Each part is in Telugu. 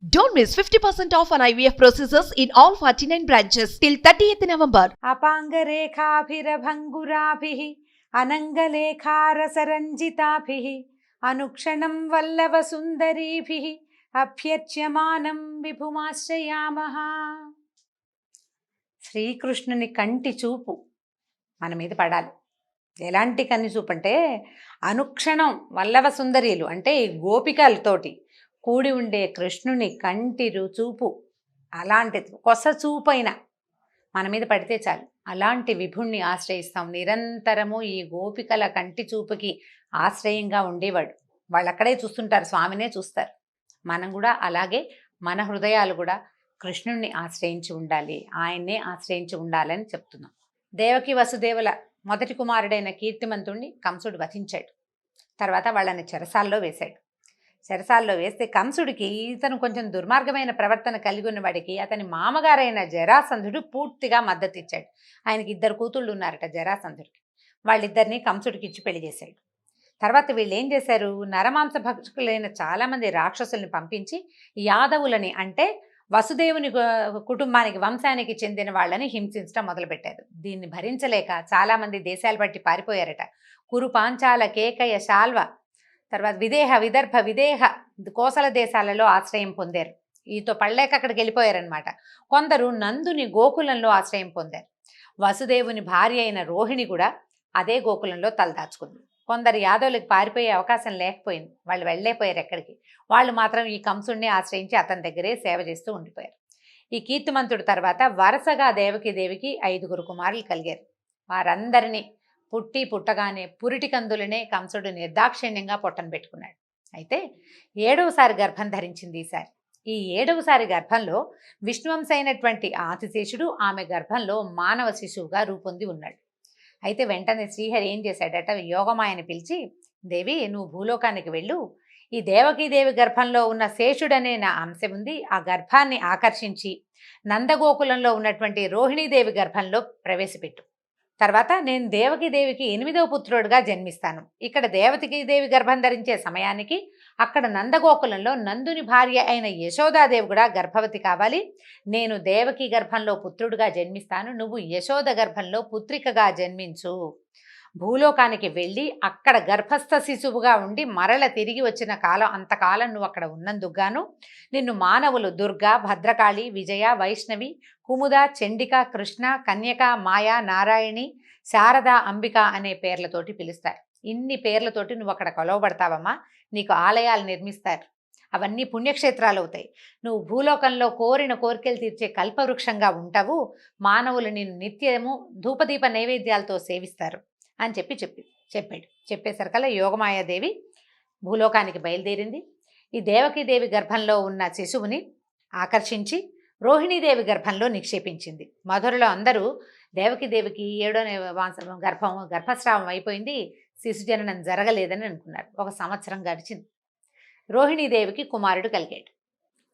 Don't miss 50% off on IVF procedures in all 49 branches till 30th November. అపాంగరేఖాభిరభంగురాభిః అనంగలేఖారసరంజితాభిః అనుక్షణం వల్లభసుందరీభిః అభ్యర్చ్యమానం విభుమాశ్రయామః. శ్రీకృష్ణుని కంటి చూపు మన మీద పడాలి. ఎలాంటి కన్ని చూపు అంటే అనుక్షణం వల్లభ సుందరీలు అంటే ఈ గోపికలతోటి కూడి ఉండే కృష్ణుని కంటి చూపు, అలాంటి కొస చూపైన మన మీద పడితే చాలు. అలాంటి విభుణ్ణి ఆశ్రయిస్తాం. నిరంతరము ఈ గోపికల కంటి చూపుకి ఆశ్రయంగా ఉండేవాడు. వాళ్ళు అక్కడే చూస్తుంటారు, స్వామినే చూస్తారు. మనం కూడా అలాగే మన హృదయాలు కూడా కృష్ణుణ్ణి ఆశ్రయించి ఉండాలి, ఆయన్నే ఆశ్రయించి ఉండాలని చెప్తున్నాం. దేవకి వసుదేవుల మొదటి కుమారుడైన కీర్తిమంతుణ్ణి కంసుడు వధించాడు. తర్వాత వాళ్ళని చెరసాల్లో వేశాడు. చెరసాల్లో వేస్తే కంసుడికి ఇతను కొంచెం దుర్మార్గమైన ప్రవర్తన కలిగి ఉన్నవాడికి అతని మామగారైన జరాసంధుడు పూర్తిగా మద్దతు ఇచ్చాడు. ఆయనకి 2 కూతుళ్ళు ఉన్నారట జరాసంధుడికి. వాళ్ళిద్దరినీ కంసుడికి ఇచ్చి పెళ్లి చేశాడు. తర్వాత వీళ్ళు ఏం చేశారు, నరమాంస భక్షకులైన చాలామంది రాక్షసుల్ని పంపించి యాదవులని అంటే వసుదేవుని కుటుంబానికి వంశానికి చెందిన వాళ్ళని హింసించడం మొదలుపెట్టారు. దీన్ని భరించలేక చాలామంది దేశాలు బట్టి పారిపోయారట. కురు, పాంచాల, కేకయ, శాల్వ, తర్వాత విదేహ, విదర్భ, విదేహ, కోసల దేశాలలో ఆశ్రయం పొందారు. ఈతో పడలేక అక్కడికి వెళ్ళిపోయారనమాట. కొందరు నందుని గోకులంలో ఆశ్రయం పొందారు. వసుదేవుని భార్య అయిన రోహిణి కూడా అదే గోకులంలో తలదాచుకుంది. కొందరు యాదవులకు పారిపోయే అవకాశం లేకపోయింది, వాళ్ళు వెళ్ళలేకపోయారు ఎక్కడికి. వాళ్ళు మాత్రం ఈ కంసుడిని ఆశ్రయించి అతని దగ్గరే సేవ చేస్తూ ఉండిపోయారు. ఈ కీర్తిమంతుడి తర్వాత వరుసగా దేవికి 5 కుమారులు కలిగారు. వారందరినీ పుట్టగానే పురిటి కందులనే కంసుడు నిర్దాక్షిణ్యంగా పొట్టను పెట్టుకున్నాడు. అయితే 7వసారి గర్భం ధరించింది ఈసారి. ఈ 7వసారి గర్భంలో విష్ణువంశ అయినటువంటి ఆదిశేషుడు ఆమె గర్భంలో మానవ శిశువుగా రూపొంది ఉన్నాడు. అయితే వెంటనే శ్రీహరి ఏం చేశాడట, యోగమాయని పిలిచి, దేవి నువ్వు భూలోకానికి వెళ్ళు, ఈ దేవకీదేవి గర్భంలో ఉన్న శేషుడనే నా అంశ ఉంది, ఆ గర్భాన్ని ఆకర్షించి నందగోకులంలో ఉన్నటువంటి రోహిణీదేవి గర్భంలో ప్రవేశపెట్టు. తర్వాత నేను దేవకీదేవికి 8వ పుత్రుడుగా జన్మిస్తాను. ఇక్కడ దేవకీదేవి గర్భం ధరించే సమయానికి అక్కడ నందగోకులంలో నందుని భార్య అయిన యశోదాదేవి కూడా గర్భవతి కావాలి. నేను దేవకి గర్భంలో పుత్రుడుగా జన్మిస్తాను, నువ్వు యశోద గర్భంలో పుత్రికగా జన్మించు. భూలోకానికి వెళ్ళి అక్కడ గర్భస్థ శిశువుగా ఉండి మరల తిరిగి వచ్చిన కాలం అంతకాలం నువ్వు అక్కడ ఉన్నందుకుగాను నిన్ను మానవులు దుర్గా, భద్రకాళి, విజయ, వైష్ణవి, కుముద, చండిక, కృష్ణ, కన్యక, మాయా, నారాయణి, శారద, అంబిక అనే పేర్లతోటి పిలుస్తారు. ఇన్ని పేర్లతోటి నువ్వు అక్కడ కొలవబడతావమ్మా. నీకు ఆలయాలు నిర్మిస్తారు, అవన్నీ పుణ్యక్షేత్రాలు అవుతాయి. నువ్వు భూలోకంలో కోరిన కోరికలు తీర్చే కల్పవృక్షంగా ఉంటావు. మానవులు నిన్ను నిత్యము ధూపదీప నైవేద్యాలతో సేవిస్తారు అని చెప్పాడు. చెప్పేసరికల్లా యోగమాయాదేవి భూలోకానికి బయలుదేరింది. ఈ దేవకీదేవి గర్భంలో ఉన్న శిశువుని ఆకర్షించి రోహిణీదేవి గర్భంలో నిక్షేపించింది. మధురలో అందరూ దేవకీదేవికి 7వ గర్భస్రావం అయిపోయింది, శిశు జననం జరగలేదని అనుకున్నారు. 1 సంవత్సరం గడిచింది. రోహిణీదేవికి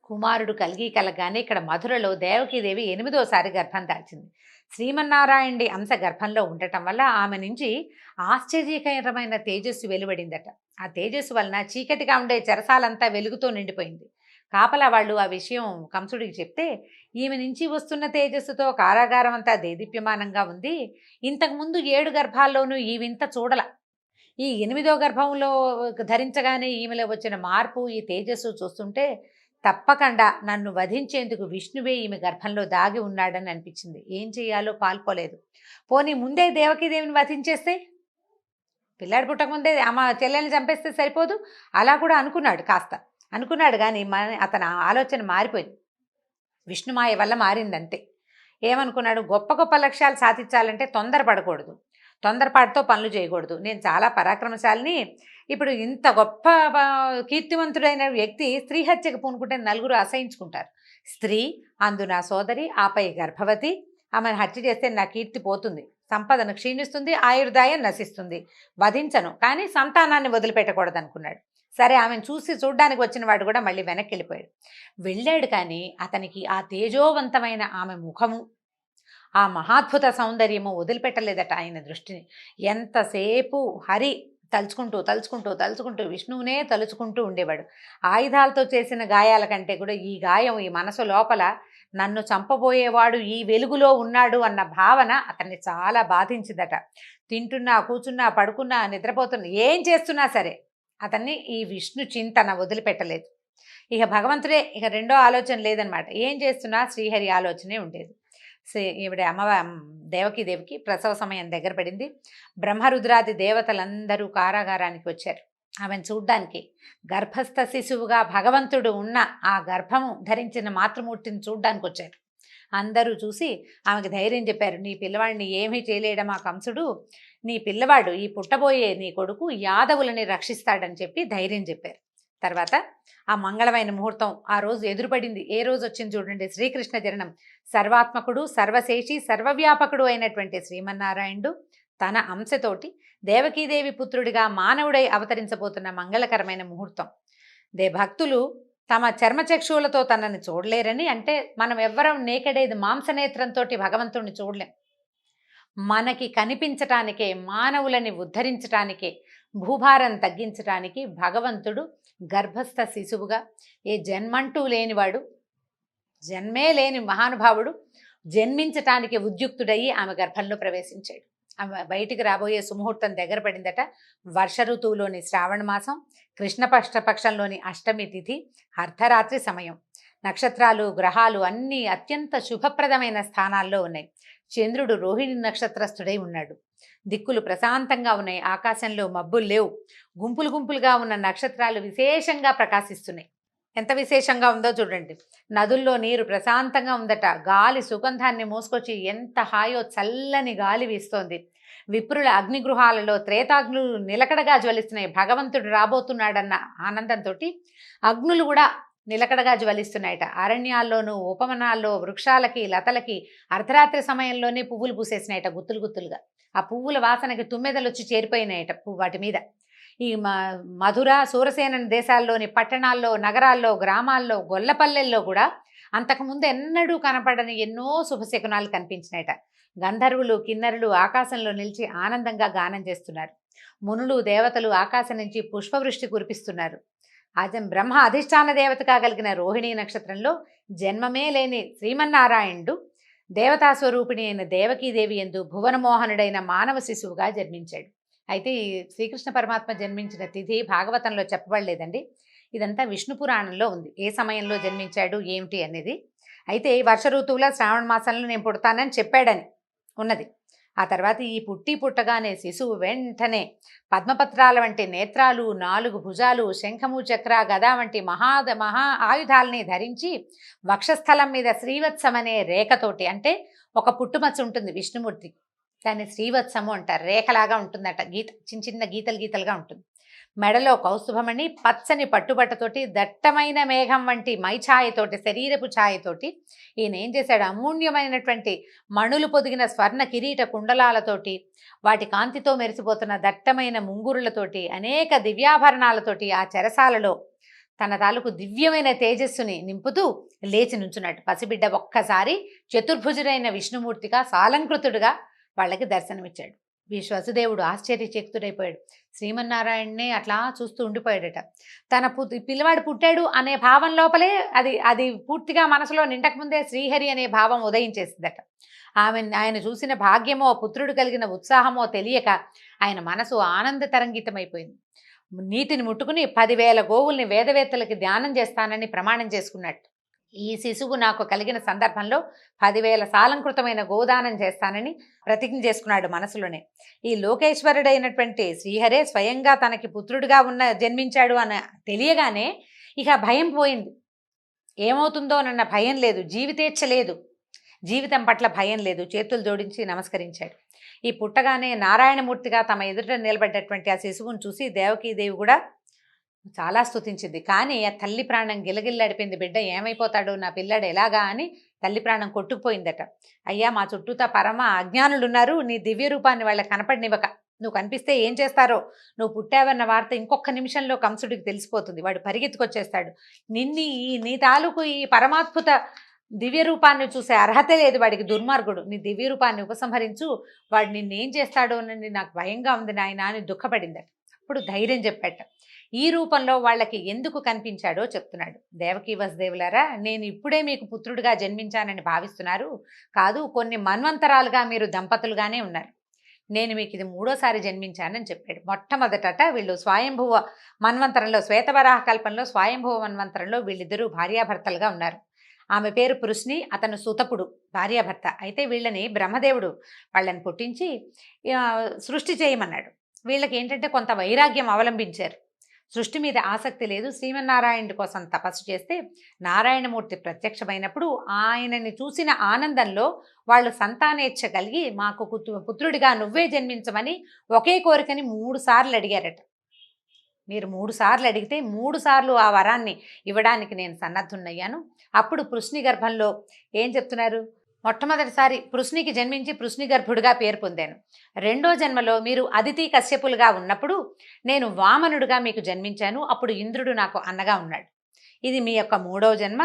కుమారుడు కలగానే ఇక్కడ మధురలో దేవకీదేవి 8వసారి గర్భం దాల్చింది. శ్రీమన్నారాయణుడి అంశ గర్భంలో ఉండటం వల్ల ఆమె నుంచి ఆశ్చర్యకరమైన తేజస్సు వెలువడిందట. ఆ తేజస్సు వలన చీకటిగా ఉండే చెరసాలంతా వెలుగుతో నిండిపోయింది. కాపలా వాళ్ళు ఆ విషయం కంసుడికి చెప్తే, ఈమె నుంచి వస్తున్న తేజస్సుతో కారాగారం అంతా దేదీప్యమానంగా ఉంది, ఇంతకుముందు 7 గర్భాల్లోనూ ఈ వింత చూడల. ఈ 8వ గర్భంలో ధరించగానే ఈమెలో వచ్చిన మార్పు, ఈ తేజస్సు చూస్తుంటే తప్పకుండా నన్ను వధించేందుకు విష్ణువే ఈమె గర్భంలో దాగి ఉన్నాడని అనిపించింది. ఏం చేయాలో పాల్పోలేదు. పోనీ ముందే దేవకీదేవిని వధించేస్తే, పిల్లాడు పుట్టకముందే ఆమె చెల్లెల్ని చంపేస్తే సరిపోదు, అలా కూడా అనుకున్నాడు కానీ అతని ఆలోచన మారిపోయింది. విష్ణుమాయ వల్ల మారిందంతే. ఏమనుకున్నాడు, గొప్ప గొప్ప లక్ష్యాలు సాధించాలంటే తొందరపడకూడదు, తొందరపాటుతో పనులు చేయకూడదు. నేను చాలా పరాక్రమశాలిని. ఇప్పుడు ఇంత గొప్ప కీర్తివంతుడైన వ్యక్తి స్త్రీ హత్యకు పూనుకుంటే 4 అసహించుకుంటారు. స్త్రీ, అందు నా సోదరి, ఆపై గర్భవతి, ఆమెను హత్య చేస్తే నా కీర్తి పోతుంది, సంపదను క్షీణిస్తుంది, ఆయుర్దాయం నశిస్తుంది. వధించను, కానీ సంతానాన్ని వదిలిపెట్టకూడదు అనుకున్నాడు. సరే, ఆమెను చూడ్డానికి వచ్చిన వాడు కూడా మళ్ళీ వెనక్కి వెళ్ళాడు. కానీ అతనికి ఆ తేజోవంతమైన ఆమె ముఖము, ఆ మహాద్భుత సౌందర్యము వదిలిపెట్టలేదట ఆయన దృష్టిని. ఎంతసేపు హరి తలుచుకుంటూ తలుచుకుంటూ తలుచుకుంటూ విష్ణువునే తలుచుకుంటూ ఉండేవాడు. ఆయుధాలతో చేసిన గాయాల కంటే కూడా ఈ గాయం ఈ మనసు లోపల నన్ను చంపబోయేవాడు ఈ వెలుగులో ఉన్నాడు అన్న భావన అతన్ని చాలా బాధించిందట. తింటున్నా, కూర్చున్నా, పడుకున్నా, నిద్రపోతున్నా, ఏం చేస్తున్నా సరే అతన్ని ఈ విష్ణు చింతన వదిలిపెట్టలేదు. ఇక భగవంతుడే, ఇక రెండో ఆలోచన లేదనమాట. ఏం చేస్తున్నా శ్రీహరి ఆలోచనే ఉండేది. ఈవిడ దేవకి ప్రసవ సమయం దగ్గర పడింది. బ్రహ్మరుద్రాది దేవతలందరూ కారాగారానికి వచ్చారు ఆమెను చూడ్డానికి. గర్భస్థ శిశువుగా భగవంతుడు ఉన్న ఆ గర్భము ధరించిన మాతృమూర్తిని చూడ్డానికి వచ్చారు. అందరూ చూసి ఆమెకు ధైర్యం చెప్పారు. నీ పిల్లవాడిని ఏమీ చేయలేడా మా కంసుడు, నీ పిల్లవాడు ఈ పుట్టబోయే నీ కొడుకు యాదవులని రక్షిస్తాడని చెప్పి ధైర్యం చెప్పారు. తర్వాత ఆ మంగళమైన ముహూర్తం ఆ రోజు ఎదురుపడింది. ఏ రోజు వచ్చింది చూడండి, శ్రీకృష్ణ జననం. సర్వాత్మకుడు, సర్వశేషి, సర్వవ్యాపకుడు అయినటువంటి శ్రీమన్నారాయణుడు తన అంశతోటి దేవకీదేవి పుత్రుడిగా మానవుడై అవతరించబోతున్న మంగళకరమైన ముహూర్తం. భక్తులు తమ చర్మచక్షువులతో తనని చూడలేరని, అంటే మనం ఎవ్వరం నేకడేది మాంసనేత్రంతో భగవంతుడిని చూడలేం. మనకి కనిపించటానికే, మానవులని ఉద్ధరించటానికే, భూభారం తగ్గించటానికి భగవంతుడు గర్భస్థ శిశువుగా, ఏ జన్మంటూ లేనివాడు, జన్మే లేని మహానుభావుడు జన్మించటానికి ఉద్యుక్తుడయ్యి ఆమె గర్భంలో ప్రవేశించాడు. ఆమె బయటికి రాబోయే సుముహూర్తం దగ్గర పడిందట. వర్ష ఋతువులోని శ్రావణ మాసం, కృష్ణపక్షంలోని అష్టమి తిథి, అర్ధరాత్రి సమయం. నక్షత్రాలు, గ్రహాలు అన్నీ అత్యంత శుభప్రదమైన స్థానాల్లో ఉన్నాయి. చంద్రుడు రోహిణి నక్షత్రస్థుడై ఉన్నాడు. దిక్కులు ప్రశాంతంగా ఉన్నాయి. ఆకాశంలో మబ్బులు లేవు. గుంపులు గుంపులుగా ఉన్న నక్షత్రాలు విశేషంగా ప్రకాశిస్తున్నాయి. ఎంత విశేషంగా ఉందో చూడండి. నదుల్లో నీరు ప్రశాంతంగా ఉందట. గాలి సుగంధాన్ని మోసుకొచ్చి ఎంత హాయో చల్లని గాలి వీస్తోంది. విప్రుల అగ్నిగృహాలలో త్రేతాగ్నులు నిలకడగా జ్వలిస్తున్నాయి. భగవంతుడు రాబోతున్నాడన్న ఆనందంతో అగ్నులు కూడా నిలకడగా జ్వలిస్తున్నాయట. అరణ్యాల్లోనూ ఉపవనాల్లో వృక్షాలకి, లతలకి అర్ధరాత్రి సమయంలోనే పువ్వులు పూసేసినాయట, గుత్తులు గుత్తులుగా. ఆ పువ్వుల వాసనకి తుమ్మెదలు వచ్చి చేరిపోయినాయట వాటి మీద. ఈ మధుర, సూరసేన దేశాల్లోని పట్టణాల్లో, నగరాల్లో, గ్రామాల్లో, గొల్లపల్లెల్లో కూడా అంతకుముందు ఎన్నడూ కనపడని ఎన్నో శుభశకునాలు కనిపించినాయట. గంధర్వులు, కిన్నరులు ఆకాశంలో నిలిచి ఆనందంగా గానం చేస్తున్నారు. మునులు, దేవతలు ఆకాశం నుంచి పుష్పవృష్టి కురిపిస్తున్నారు. బ్రహ్మ అధిష్టాన దేవతగా కలిగిన రోహిణీ నక్షత్రంలో జన్మమే లేని శ్రీమన్నారాయణుడు దేవతా స్వరూపిణి అయిన దేవకీదేవి యందు భువనమోహనుడైన మానవ శిశువుగా జన్మించాడు. అయితే ఈ శ్రీకృష్ణ పరమాత్మ జన్మించిన తిథి భాగవతంలో చెప్పబడలేదండి. ఇదంతా విష్ణు పురాణంలో ఉంది, ఏ సమయంలో జన్మించాడు ఏమిటి అనేది. అయితే వర్ష ఋతువులో శ్రావణ మాసంలో నేను పుడతానని చెప్పాడని ఉన్నది. ఆ తర్వాత ఈ పుట్టగానే శిశువు వెంటనే పద్మపత్రాల వంటి నేత్రాలు, 4 భుజాలు, శంఖము, చక్ర, గద వంటి మహా ఆయుధాలని ధరించి వక్షస్థలం మీద శ్రీవత్సం అనే రేఖతోటి, అంటే ఒక పుట్టుమచ్చ ఉంటుంది విష్ణుమూర్తి, దాన్ని శ్రీవత్సము అంటారు. రేఖలాగా ఉంటుందట, చిన్న చిన్న గీతలుగా ఉంటుంది. మెడలో కౌస్తుభమణి, పచ్చని పట్టుబట్టతోటి, దట్టమైన మేఘం వంటి మైఛాయతోటి, శరీరపు ఛాయతోటి ఈయన ఏం చేశాడు, అమూల్యమైనటువంటి మణులు పొదిగిన స్వర్ణ కిరీట కుండలాలతోటి, వాటి కాంతితో మెరిసిపోతున్న దట్టమైన ముంగురులతోటి, అనేక దివ్యాభరణాలతోటి ఆ చెరసాలలో తన తాలూకు దివ్యమైన తేజస్సుని నింపుతూ లేచి నుంచున్నాడు. పసిబిడ్డ ఒక్కసారి చతుర్భుజుడైన విష్ణుమూర్తిగా సాలంకృతుడుగా వాళ్ళకి దర్శనమిచ్చాడు. వసుదేవుడు ఆశ్చర్యచకితుడైపోయాడు. శ్రీమన్నారాయణనే అట్లా చూస్తూ ఉండిపోయాడట. తన పిల్లవాడు పుట్టాడు అనే భావం లోపలే అది పూర్తిగా మనసులో నిండకముందే శ్రీహరి అనే భావం ఉదయించేసిందట. ఆయన చూసిన భాగ్యమో, పుత్రుడు కలిగిన ఉత్సాహమో తెలియక ఆయన మనసు ఆనంద తరంగితమైపోయింది. నీటిని ముట్టుకుని 10,000 గోవుల్ని వేదవేత్తలకి ధ్యానం చేస్తానని ప్రమాణం చేసుకున్నట్టు. ఈ శిశువు నాకు కలిగిన సందర్భంలో 10,000 సాలంకృతమైన గోదానం చేస్తానని ప్రతిజ్ఞ చేసుకున్నాడు మనసులోనే. ఈ లోకేశ్వరుడైనటువంటి శ్రీహరే స్వయంగా తనకి పుత్రుడిగా జన్మించాడు అని తెలియగానే ఇక భయం పోయింది. ఏమవుతుందోనన్న భయం లేదు, జీవితేచ్ఛ లేదు, జీవితం పట్ల భయం లేదు. చేతులు జోడించి నమస్కరించాడు. ఈ పుట్టగానే నారాయణమూర్తిగా తమ ఎదుట నిలబడ్డటువంటి ఆ శిశువును చూసి దేవకీదేవి కూడా చాలా స్తుతించింది. కానీ ఆ తల్లి ప్రాణం గిలగిల్లాడిపోయింది. బిడ్డ ఏమైపోతాడు, నా పిల్లాడు ఎలాగా అని తల్లి ప్రాణం కొట్టుకుపోయిందట. అయ్యా, మా చుట్టూతా పరమ అజ్ఞానులు ఉన్నారు, నీ దివ్య రూపాన్ని వాళ్ళకి కనపడనివ్వక, నువ్వు కనిపిస్తే ఏం చేస్తారో, నువ్వు పుట్టావన్న వార్త ఇంకొక నిమిషంలో కంసుడికి తెలిసిపోతుంది, వాడు పరిగెత్తుకొచ్చేస్తాడు. నీ తాలూకు ఈ పరమాద్భుత దివ్య రూపాన్ని చూసే అర్హత లేదు వాడికి, దుర్మార్గుడు. నీ దివ్య రూపాన్ని ఉపసంహరించు, వాడు నిన్నేం చేస్తాడో అని నాకు భయంగా ఉంది నాయన అని దుఃఖపడిందట. ఇప్పుడు ధైర్యం చెప్పాట. ఈ రూపంలో వాళ్ళకి ఎందుకు కనిపించాడో చెప్తున్నాడు. దేవకీ వసుదేవులారా, నేను ఇప్పుడే మీకు పుత్రుడిగా జన్మించానని భావిస్తున్నారు. కాదు, కొన్ని మన్వంతరాలుగా మీరు దంపతులుగానే ఉన్నారు. నేను మీకు ఇది మూడోసారి జన్మించానని చెప్పాడు. మొట్టమొదట వీళ్ళు స్వయంభువ మన్వంతరంలో, శ్వేతవరాహ కల్పంలో స్వయంభువ మన్వంతరంలో వీళ్ళిద్దరూ భార్యాభర్తలుగా ఉన్నారు. ఆమె పేరు పృశ్ని, అతను సుతపుడు, భార్యాభర్త. అయితే వీళ్ళని బ్రహ్మదేవుడు వాళ్ళని పుట్టించి సృష్టి చేయమన్నాడు. వీళ్ళకి ఏంటంటే కొంత వైరాగ్యం అవలంబించారు. సృష్టి మీద ఆసక్తి లేదు. శ్రీమన్నారాయణుడి కోసం తపస్సు చేస్తే నారాయణమూర్తి ప్రత్యక్షమైనప్పుడు ఆయనని చూసిన ఆనందంలో వాళ్ళు సంతానేచ్ఛ కలిగి మాకు పుత్రుడిగా నువ్వే జన్మించమని ఒకే కోరికని 3 సార్లు అడిగారట. మీరు 3 సార్లు అడిగితే 3 సార్లు ఆ వరాన్ని ఇవ్వడానికి నేను సన్నద్ధున్నయ్యాను. అప్పుడు పృశ్ని గర్భంలో ఏం చెప్తున్నారు? మొట్టమొదటిసారి పృశ్నికి జన్మించి పృశ్ని గర్భుడిగా పేరు పొందాను. రెండో జన్మలో మీరు అదితి కశ్యపులుగా ఉన్నప్పుడు నేను వామనుడిగా మీకు జన్మించాను. అప్పుడు ఇంద్రుడు నాకు అన్నగా ఉన్నాడు. ఇది మీ యొక్క 3వ జన్మ.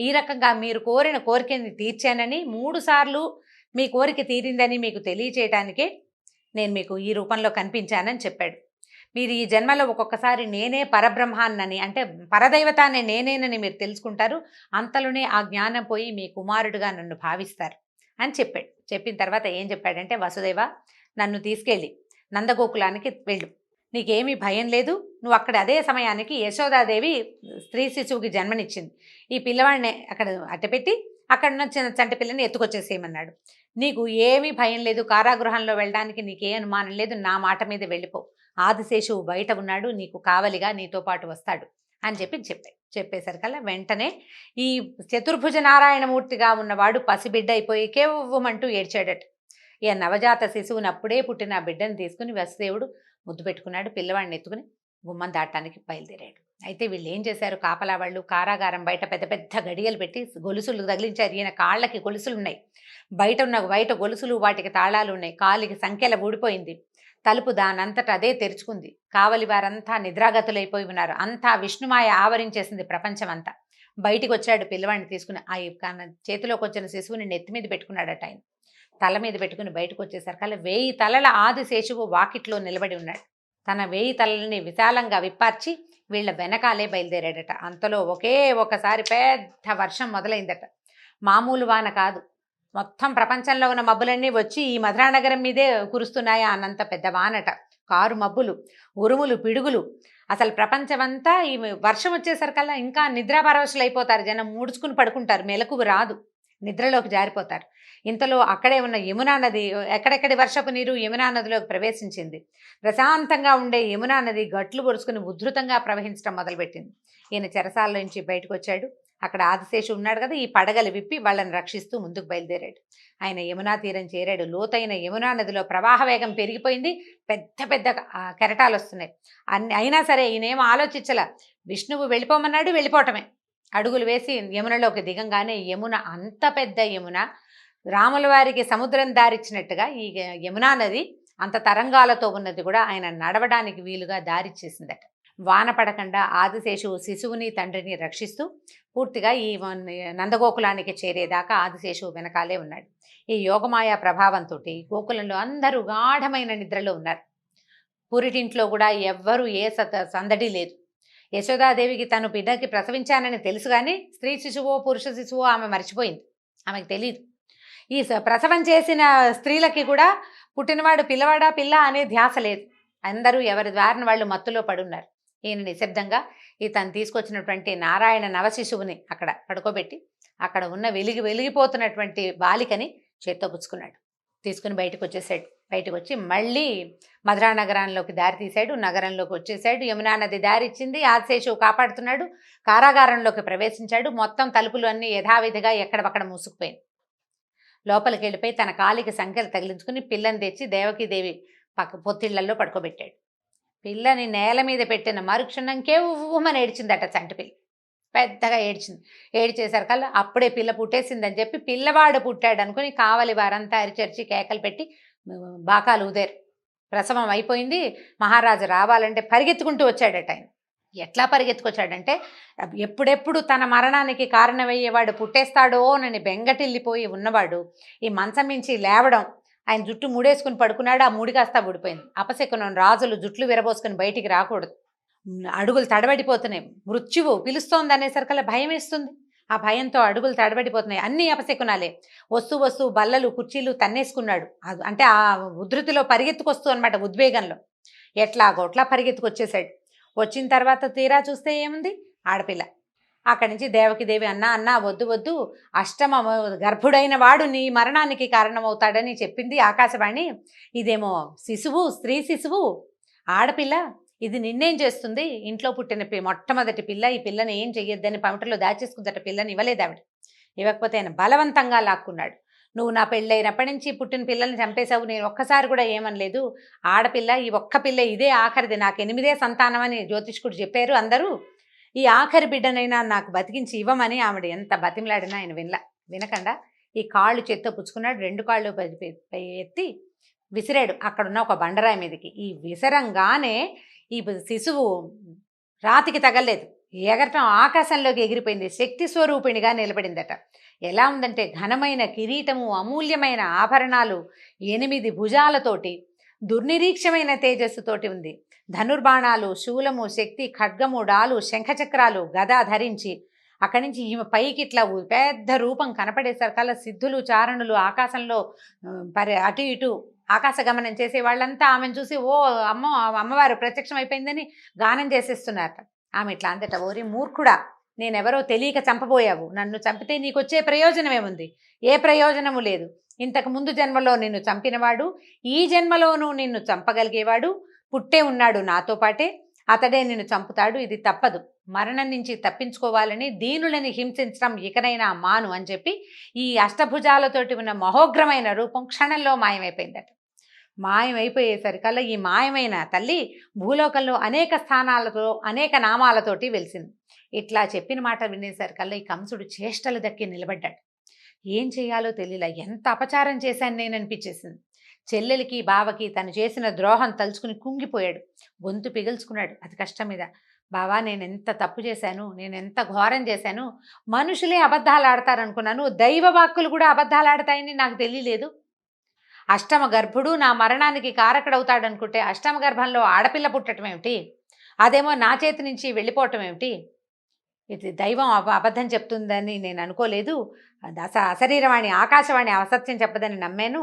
ఈ రకంగా మీరు కోరిన కోరికని తీర్చానని, 3 సార్లు మీ కోరిక తీరిందని మీకు తెలియచేయటానికే నేను మీకు ఈ రూపంలో కనిపించానని చెప్పాడు. మీరు ఈ జన్మలో ఒక్కొక్కసారి నేనే పరబ్రహ్మాన్నని, అంటే పరదైవతాన్ని నేనేనని మీరు తెలుసుకుంటారు. అంతలోనే ఆ జ్ఞానం పోయి మీ కుమారుడిగా నన్ను భావిస్తారు అని చెప్పాడు. చెప్పిన తర్వాత ఏం చెప్పాడంటే, వసుదేవ, నన్ను తీసుకెళ్ళి నందగోకులానికి వెళ్ళు. నీకేమీ భయం లేదు. నువ్వు అక్కడ అదే సమయానికి యశోదాదేవి స్త్రీ శిశువుకి జన్మనిచ్చింది. ఈ పిల్లవాడిని అక్కడ అట్టపెట్టి అక్కడ ఉన్న చిన్న చంటి పిల్లని ఎత్తుకొచ్చేసేయమన్నాడు. నీకు ఏమీ భయం లేదు. కారాగృహంలో వెళ్ళడానికి నీకే అనుమానం లేదు. నా మాట మీద వెళ్ళిపో. ఆదిశేషువు బయట ఉన్నాడు, నీకు కావలిగా నీతో పాటు వస్తాడు అని చెప్పేసరికల్లా వెంటనే ఈ చతుర్భుజ నారాయణమూర్తిగా ఉన్నవాడు పసిబిడ్డ అయిపోయి కేవ్వమంటూ ఏడ్చాడట. ఇక నవజాత శిశువుని అప్పుడే పుట్టిన ఆ బిడ్డను తీసుకుని వసుదేవుడు ముద్దు పెట్టుకున్నాడు. పిల్లవాడిని ఎత్తుకుని గుమ్మం దాటానికి బయలుదేరాడు. అయితే వీళ్ళు ఏం చేశారు? కాపలా వాళ్ళు కారాగారం బయట పెద్ద పెద్ద గడియలు పెట్టి గొలుసులు తగిలించారు. ఈయన కాళ్ళకి గొలుసులు ఉన్నాయి, బయట గొలుసులు, వాటికి తాళాలు ఉన్నాయి. కాలికి సంఖ్యల ఊడిపోయింది. తలుపు దానంతట అదే తెరుచుకుంది. కావలి వారంతా నిద్రాగతులైపోయి ఉన్నారు. అంతా విష్ణుమాయ ఆవరించేసింది ప్రపంచం అంతా. బయటికి వచ్చాడు పిల్లవాడిని తీసుకుని. ఆ చేతిలోకి వచ్చిన శిశువుని నెత్తి మీద పెట్టుకున్నాడట. ఆయన తల మీద పెట్టుకుని బయటకు వచ్చేసరికల్లా 1000 తలల ఆదిశేషువు వాకిట్లో నిలబడి ఉన్నాడు. తన 1000 తలలని విశాలంగా విప్పార్చి వీళ్ళ వెనకాలే బయలుదేరాడట. అంతలో ఒకసారి పెద్ద వర్షం మొదలైందట. మామూలు వాన కాదు. మొత్తం ప్రపంచంలో ఉన్న మబ్బులన్నీ వచ్చి ఈ మధురానగరం మీదే కురుస్తున్నాయా అన్నంత పెద్ద వానట. కారు మబ్బులు, ఉరుములు, పిడుగులు. అసలు ప్రపంచమంతా ఈ వర్షం వచ్చేసరికల్లా ఇంకా నిద్రాపరవశులు అయిపోతారు. జనం ముడుచుకుని పడుకుంటారు. మెలకువ రాదు, నిద్రలోకి జారిపోతారు. ఇంతలో అక్కడే ఉన్న యమునా నది, ఎక్కడెక్కడి వర్షపు నీరు యమునా నదిలోకి ప్రవేశించింది. ప్రశాంతంగా ఉండే యమునా నది గట్లు పొరుచుకుని ఉధృతంగా ప్రవహించడం మొదలుపెట్టింది. ఈయన చెరసాల నుంచి బయటకు వచ్చాడు. అక్కడ ఆదిశేషు ఉన్నాడు కదా, ఈ పడగలు విప్పి వాళ్ళని రక్షిస్తూ ముందుకు బయలుదేరాడు. ఆయన యమునా తీరం చేరాడు. లోతైన యమునా నదిలో ప్రవాహ వేగం పెరిగిపోయింది. పెద్ద పెద్ద కెరటాలు వస్తున్నాయి. అయినా సరే ఈయనేమో ఆలోచించల. విష్ణువు వెళ్ళిపోమన్నాడు, వెళ్ళిపోవటమే. అడుగులు వేసి యమునలోకి దిగంగానే యమున, అంత పెద్ద యమున, రాముల వారికి సముద్రం దారిచ్చినట్టుగా ఈ యమునా నది అంత తరంగాలతో ఉన్నది కూడా ఆయన నడవడానికి వీలుగా దారిచ్చేసిందట. వాన పడకుండా ఆదిశేషువు శిశువుని తండ్రిని రక్షిస్తూ పూర్తిగా ఈ నందగోకులానికి చేరేదాకా ఆదిశేషువు వెనకాలే ఉన్నాడు. ఈ యోగమాయా ప్రభావంతో గోకులంలో అందరూ గాఢమైన నిద్రలో ఉన్నారు. పురిటింట్లో కూడా ఎవ్వరూ ఏ సందడి లేదు. యశోదాదేవికి తను బిడ్డకి ప్రసవించానని తెలుసు, కానీ స్త్రీ శిశువో పురుష శిశువో ఆమె మర్చిపోయింది. ఆమెకు తెలియదు. ఈ ప్రసవం చేసిన స్త్రీలకి కూడా పుట్టినవాడు పిల్లవాడా పిల్ల అనే ధ్యాస లేదు. అందరూ ఎవరి ద్వారాన వాళ్ళు మత్తులో పడున్నారు. ఈయన నిశ్శబ్దంగా తను తీసుకొచ్చినటువంటి నారాయణ నవశిశువుని అక్కడ పడుకోబెట్టి అక్కడ ఉన్న వెలిగిపోతున్నటువంటి బాలికని చేత్తో పుచ్చుకున్నాడు. తీసుకుని బయటకు వచ్చేసాడు. బయటకు వచ్చి మళ్ళీ మధురా నగరంలోకి దారి తీశాడు. నగరంలోకి వచ్చేసాడు. యమునా నది దారి ఇచ్చింది. ఆదిశేషువు కాపాడుతున్నాడు. కారాగారంలోకి ప్రవేశించాడు. మొత్తం తలుపులు అన్నీ యథావిధిగా ఎక్కడవక్కడ మూసుకుపోయింది. లోపలికి వెళ్ళిపోయి తన కాలికి సంఖ్యలు తగిలించుకుని పిల్లని తెచ్చి దేవకీదేవి పొత్తిళ్లలో పడుకోబెట్టాడు. పిల్లని నేల మీద పెట్టిన మరుక్షణంకే ఉవ్వమని ఏడ్చిందట చంటిపిల్ల. పెద్దగా ఏడ్చింది. ఏడ్చేసరికల్లా అప్పుడే పిల్ల పుట్టేసిందని చెప్పి పిల్లవాడు పుట్టాడు అనుకుని కావలి వారంతా అరిచరిచి కేకలు పెట్టి బాకాలు ఊదారు. ప్రసవం అయిపోయింది. మహారాజు రావాలంటే పరిగెత్తుకుంటూ వచ్చాడట. ఆయన ఎట్లా పరిగెత్తుకొచ్చాడంటే, ఎప్పుడెప్పుడు తన మరణానికి కారణమయ్యేవాడు పుట్టేస్తాడో అని బెంగటిల్లిపోయి ఉన్నవాడు ఈ మంచం మించి లేవడం, ఆయన జుట్టు ముడేసుకుని పడుకున్నాడు. ఆ ముడి కాస్త ఊడిపోయింది. అపశకునం, రాజులు జుట్లు విరబోసుకుని బయటికి రాకూడదు. అడుగులు తడబడిపోతున్నాయి. మృత్యువు పిలుస్తోంది అనేసరికల్లా భయం వేస్తుంది. ఆ భయంతో అడుగులు తడబడిపోతున్నాయి. అన్ని అపశకునాలే. వస్తూ బల్లలు కుర్చీలు తన్నేసుకున్నాడు. అంటే ఆ ఉధృతిలో పరిగెత్తుకొస్తూ అనమాట, ఉద్వేగంలో ఎట్లాగోట్లా పరిగెత్తుకొచ్చేసాడు. వచ్చిన తర్వాత తీరా చూస్తే ఏముంది, ఆడపిల్ల. అక్కడి నుంచి దేవకిదేవి అన్నా వద్దు, అష్టమ గర్భుడైన వాడు నీ మరణానికి కారణమవుతాడని చెప్పింది ఆకాశవాణి. ఇదేమో శిశువు, స్త్రీ శిశువు, ఆడపిల్ల, ఇది నిన్నేం చేస్తుంది? ఇంట్లో పుట్టిన మొట్టమొదటి పిల్ల. ఈ పిల్లని ఏం చెయ్యొద్దని పమిటలో దాచేసుకుందట. పిల్లని ఇవ్వలేదు ఆవిడ. ఇవ్వకపోతే ఆయన బలవంతంగా లాక్కున్నాడు. నువ్వు నా పెళ్ళైనప్పటి నుంచి పుట్టిన పిల్లల్ని చంపేశావు, నేను ఒక్కసారి కూడా ఏమనలేదు. ఆడపిల్ల, ఈ ఒక్క పిల్ల ఇదే ఆఖరిది, నాకు 8వ సంతానం అని జ్యోతిష్కుడు చెప్పారు అందరూ. ఈ ఆఖరి బిడ్డనైనా నాకు బతికించి ఇవ్వమని ఆవిడ ఎంత బతిమలాడినా ఆయన వినకుండా ఈ కాళ్ళు చేత్తో పుచ్చుకున్నాడు. 2 కాళ్ళు ఎత్తి విసిరాడు అక్కడున్న ఒక బండరాయి మీదకి. ఈ విసరంగానే ఈ శిశువు రాతికి తగలేదు, ఎగరటం ఆకాశంలోకి ఎగిరిపోయింది. శక్తి స్వరూపిణిగా నిలబడిందట. ఎలా ఉందంటే ఘనమైన కిరీటము, అమూల్యమైన ఆభరణాలు, 8 భుజాలతోటి, దుర్నిరీక్షమైన తేజస్సుతోటి ఉంది. ధనుర్బాణాలు, శూలము, శక్తి, ఖడ్గము, డాలు, శంఖచక్రాలు, గద ధరించి అక్కడి నుంచి ఈమె పైకి ఇట్లా పెద్ద రూపం కనపడేసరికల్లా సిద్ధులు, చారణులు ఆకాశంలో అటు ఇటు ఆకాశ గమనం చేసే వాళ్ళంతా ఆమెను చూసి ఓ అమ్మవారు ప్రత్యక్షం అయిపోయిందని గానం చేసేస్తున్నారట. ఆమె ఇట్లా అంతట, ఓరి మూర్ఖుడా, నేనెవరో తెలియక చంపబోయావు. నన్ను చంపితే నీకొచ్చే ప్రయోజనం ఏముంది? ఏ ప్రయోజనము లేదు. ఇంతకు ముందు జన్మలో నిన్ను చంపినవాడు ఈ జన్మలోనూ నిన్ను చంపగలిగేవాడు పుట్టే ఉన్నాడు నాతో పాటే. అతడే నిన్ను చంపుతాడు. ఇది తప్పదు. మరణం నుంచి తప్పించుకోవాలని దీనులని హింసించడం ఇకనైనా మాను అని చెప్పి ఈ అష్టభుజాలతోటి ఉన్న మహోగ్రమైన రూపం క్షణంలో మాయమైపోయిందట. మాయమైపోయేసరికల్లా ఈ మాయమైన తల్లి భూలోకంలో అనేక స్థానాలతో అనేక నామాలతోటి వెలిసింది. ఇట్లా చెప్పిన మాట వినేసరికల్లా ఈ కంసుడు చేష్టలు దక్కి నిలబడ్డాడు. ఏం చేయాలో తెలియలా. ఎంత అపచారం చేశాను నేను అనిపించేసింది. చెల్లెలికి బావకి తను చేసిన ద్రోహం తలుచుకుని కుంగిపోయాడు. గొంతు పిగుల్చుకున్నాడు అతి కష్టం మీద. బావా, నేనెంత తప్పు చేశాను, నేనెంత ఘోరం చేశాను. మనుషులే అబద్ధాలు ఆడతారనుకున్నాను, దైవ వాక్కులు కూడా అబద్ధాలు ఆడతాయని నాకు తెలియలేదు. అష్టమ గర్భుడు నా మరణానికి కారకుడవుతాడనుకుంటే అష్టమ గర్భంలో ఆడపిల్ల పుట్టడం ఏమిటి? అదేమో నా చేతి నుంచి వెళ్ళిపోవటం ఏమిటి? ఇది దైవం అబద్ధం చెప్తుందని నేను అనుకోలేదు. అశరీరవాణి ఆకాశవాణి అసత్యం చెప్పదని నమ్మాను.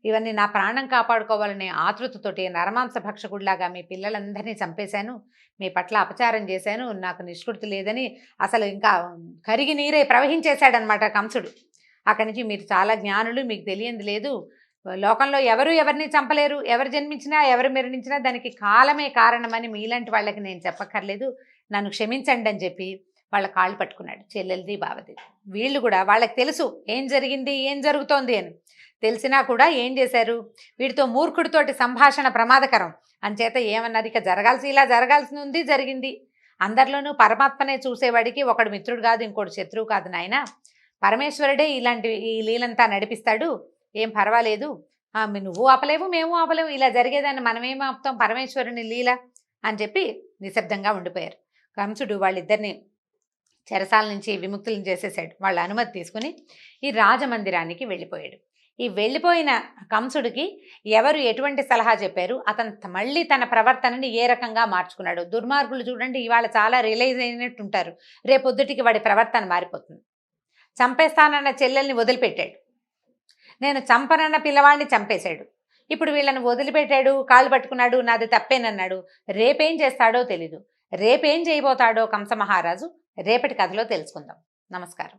ఇవన్నీ నా ప్రాణం కాపాడుకోవాలనే ఆతృతతోటి నరమాంస భక్షకుడిలాగా మీ పిల్లలందరినీ చంపేశాను. మీ పట్ల అపచారం చేశాను. నాకు నిష్కృతి లేదని అసలు ఇంకా కరిగి నీరే ప్రవహించేశాడనమాట కంసుడు. అక్కడి నుంచి మీరు చాలా జ్ఞానులు, మీకు తెలియంది లేదు. లోకంలో ఎవరు ఎవరిని చంపలేరు. ఎవరు జన్మించినా ఎవరు మరణించినా దానికి కాలమే కారణమని మీలాంటి వాళ్ళకి నేను చెప్పక్కర్లేదు. నన్ను క్షమించండి అని చెప్పి వాళ్ళ కాళ్ళు పట్టుకున్నాడు, చెల్లెలది బావది. వీళ్ళు కూడా వాళ్ళకి తెలుసు ఏం జరిగింది, ఏం జరుగుతోంది అని. తెలిసినా కూడా ఏం చేశారు, వీడితో మూర్ఖుడితోటి సంభాషణ ప్రమాదకరం అంచేత ఏమన్నారు, ఇక ఇలా జరగాల్సి ఉంది, జరిగింది. అందరిలోనూ పరమాత్మనే చూసేవాడికి ఒకడు మిత్రుడు కాదు, ఇంకోటి శత్రువు కాదు నాయన. పరమేశ్వరుడే ఈ లీలంతా నడిపిస్తాడు, ఏం పర్వాలేదు. నువ్వు ఆపలేవు, మేము ఆపలేవు, ఇలా జరిగేదాన్ని మనమేం ఆపుతాం, పరమేశ్వరుని లీల అని చెప్పి నిశ్శబ్దంగా ఉండిపోయారు. కంసుడు వాళ్ళిద్దరిని చెరసాల నుంచి విముక్తులను చేసేసాడు. వాళ్ళ అనుమతి తీసుకుని ఈ రాజమందిరానికి వెళ్ళిపోయాడు. ఈ వెళ్ళిపోయిన కంసుడికి ఎవరు ఎటువంటి సలహా చెప్పారు, అతను మళ్ళీ తన ప్రవర్తనని ఏ రకంగా మార్చుకున్నాడు. దుర్మార్గులు చూడండి, ఇవాళ చాలా రియలైజ్ అయినట్టు ఉంటారు, రేపొద్దుటికి వాడి ప్రవర్తన మారిపోతుంది. చంపేస్తానన్న చెల్లెల్ని వదిలిపెట్టాడు, నేను చంపనన్న పిల్లవాడిని చంపేశాడు. ఇప్పుడు వీళ్ళని వదిలిపెట్టాడు, కాళ్ళు పట్టుకున్నాడు, నాది తప్పేనన్నాడు. రేపేం చేస్తాడో తెలీదు. రేపేం చేయబోతాడో కంస మహారాజు రేపటి కథలో తెలుసుకుందాం. నమస్కారం.